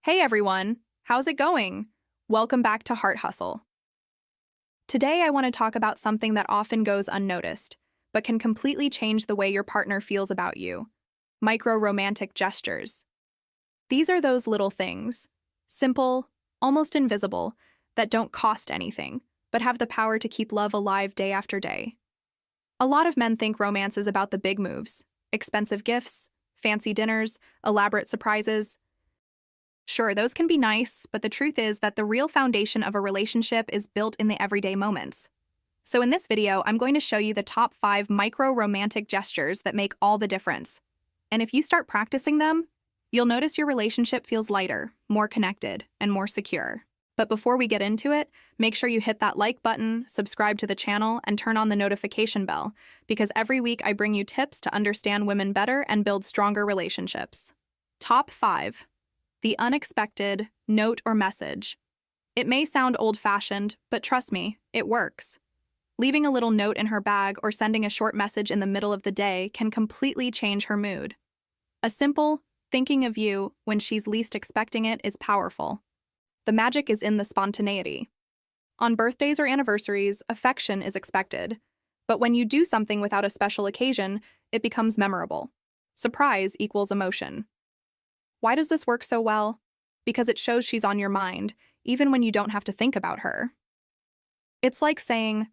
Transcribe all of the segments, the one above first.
Hey everyone, how's it going? Welcome back to Heart Hustle. Today I want to talk about something that often goes unnoticed, but can completely change the way your partner feels about you: micro-romantic gestures. These are those little things, simple, almost invisible, that don't cost anything, but have the power to keep love alive day after day. A lot of men think romance is about the big moves: expensive gifts, fancy dinners, elaborate surprises. Sure, those can be nice, but the truth is that the real foundation of a relationship is built in the everyday moments. So in this video, I'm going to show you the top 5 micro-romantic gestures that make all the difference. And if you start practicing them, you'll notice your relationship feels lighter, more connected, and more secure. But before we get into it, make sure you hit that like button, subscribe to the channel, and turn on the notification bell, because every week I bring you tips to understand women better and build stronger relationships. Top 5. The unexpected note or message. It may sound old-fashioned, but trust me, it works. Leaving a little note in her bag or sending a short message in the middle of the day can completely change her mood. A simple, thinking of you when she's least expecting it is powerful. The magic is in the spontaneity. On birthdays or anniversaries, affection is expected. But when you do something without a special occasion, it becomes memorable. Surprise equals emotion. Why does this work so well? Because it shows she's on your mind, even when you don't have to think about her. It's like saying,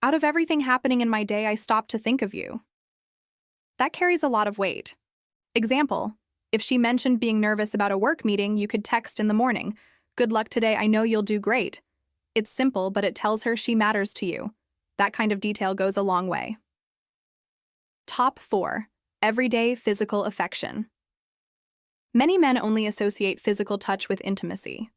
"Out of everything happening in my day, I stopped to think of you." That carries a lot of weight. Example, if she mentioned being nervous about a work meeting, you could text in the morning, "Good luck today, I know you'll do great." It's simple, but it tells her she matters to you. That kind of detail goes a long way. Top 4. Everyday physical affection. Many men only associate physical touch with intimacy.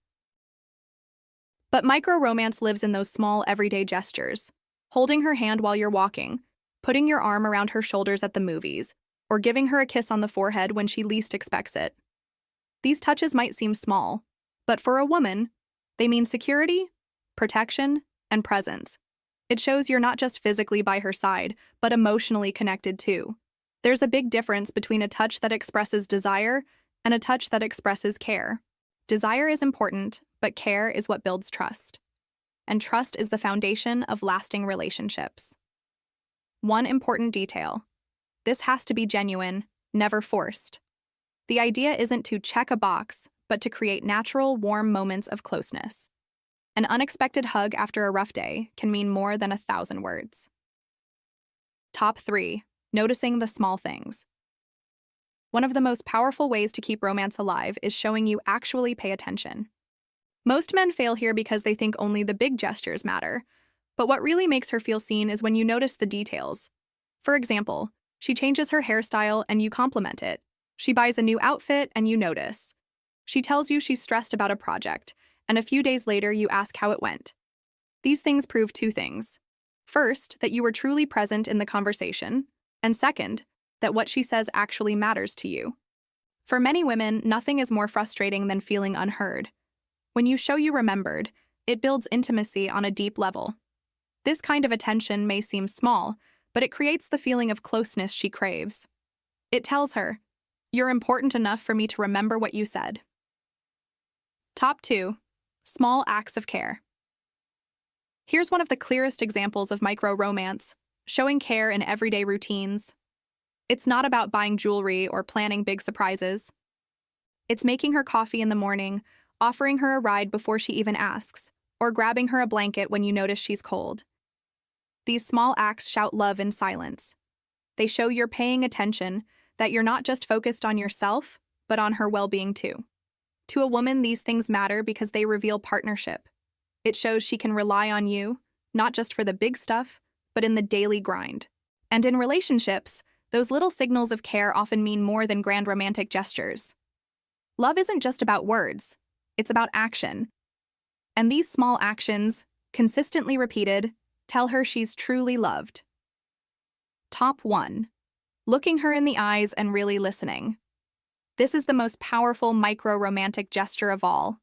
But micro-romance lives in those small, everyday gestures. Holding her hand while you're walking, putting your arm around her shoulders at the movies, or giving her a kiss on the forehead when she least expects it. These touches might seem small, but for a woman, they mean security, protection, and presence. It shows you're not just physically by her side, but emotionally connected too. There's a big difference between a touch that expresses desire and a touch that expresses care. Desire is important, but care is what builds trust. And trust is the foundation of lasting relationships. One important detail: this has to be genuine, never forced. The idea isn't to check a box, but to create natural, warm moments of closeness. An unexpected hug after a rough day can mean more than 1,000 words. Top 3. Noticing the small things. One of the most powerful ways to keep romance alive is showing you actually pay attention. Most men fail here because they think only the big gestures matter, but what really makes her feel seen is when you notice the details. For example, she changes her hairstyle and you compliment it. She buys a new outfit and you notice. She tells you she's stressed about a project, and a few days later you ask how it went. These things prove 2 things. First, that you were truly present in the conversation, and second, that what she says actually matters to you. For many women, nothing is more frustrating than feeling unheard. When you show you remembered, it builds intimacy on a deep level. This kind of attention may seem small, but it creates the feeling of closeness she craves. It tells her, "You're important enough for me to remember what you said." Top 2. Small acts of care. Here's one of the clearest examples of micro-romance: showing care in everyday routines. It's not about buying jewelry or planning big surprises. It's making her coffee in the morning, offering her a ride before she even asks, or grabbing her a blanket when you notice she's cold. These small acts shout love in silence. They show you're paying attention, that you're not just focused on yourself, but on her well-being too. To a woman, these things matter because they reveal partnership. It shows she can rely on you, not just for the big stuff, but in the daily grind. And in relationships, those little signals of care often mean more than grand romantic gestures. Love isn't just about words, it's about action. And these small actions, consistently repeated, tell her she's truly loved. Top 1. Looking her in the eyes and really listening. This is the most powerful micro-romantic gesture of all,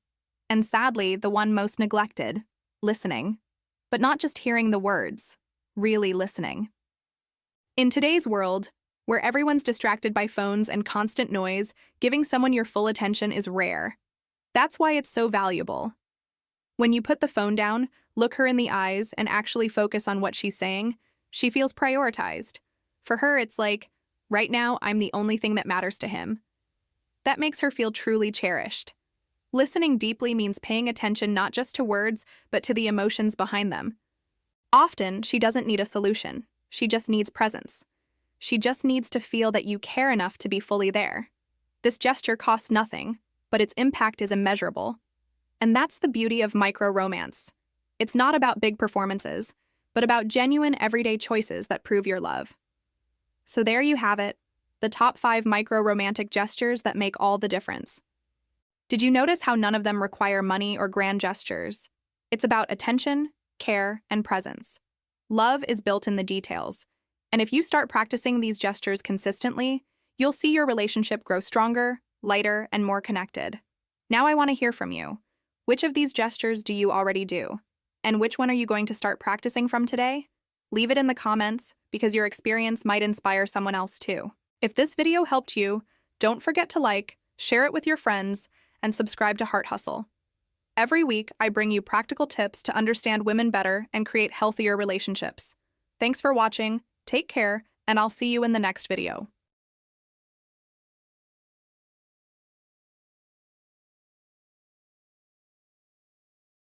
and sadly, the one most neglected: listening. But not just hearing the words, really listening. In today's world, where everyone's distracted by phones and constant noise, giving someone your full attention is rare. That's why it's so valuable. When you put the phone down, look her in the eyes, and actually focus on what she's saying, she feels prioritized. For her, it's like, right now, I'm the only thing that matters to him. That makes her feel truly cherished. Listening deeply means paying attention not just to words, but to the emotions behind them. Often, she doesn't need a solution. She just needs presence. She just needs to feel that you care enough to be fully there. This gesture costs nothing, but its impact is immeasurable. And that's the beauty of micro-romance. It's not about big performances, but about genuine everyday choices that prove your love. So there you have it, the top 5 micro-romantic gestures that make all the difference. Did you notice how none of them require money or grand gestures? It's about attention, care, and presence. Love is built in the details, and if you start practicing these gestures consistently, you'll see your relationship grow stronger, lighter, and more connected. Now I want to hear from you. Which of these gestures do you already do? And which one are you going to start practicing from today? Leave it in the comments, because your experience might inspire someone else too. If this video helped you, don't forget to like, share it with your friends, and subscribe to Heart Hustle. Every week, I bring you practical tips to understand women better and create healthier relationships. Thanks for watching, take care, and I'll see you in the next video.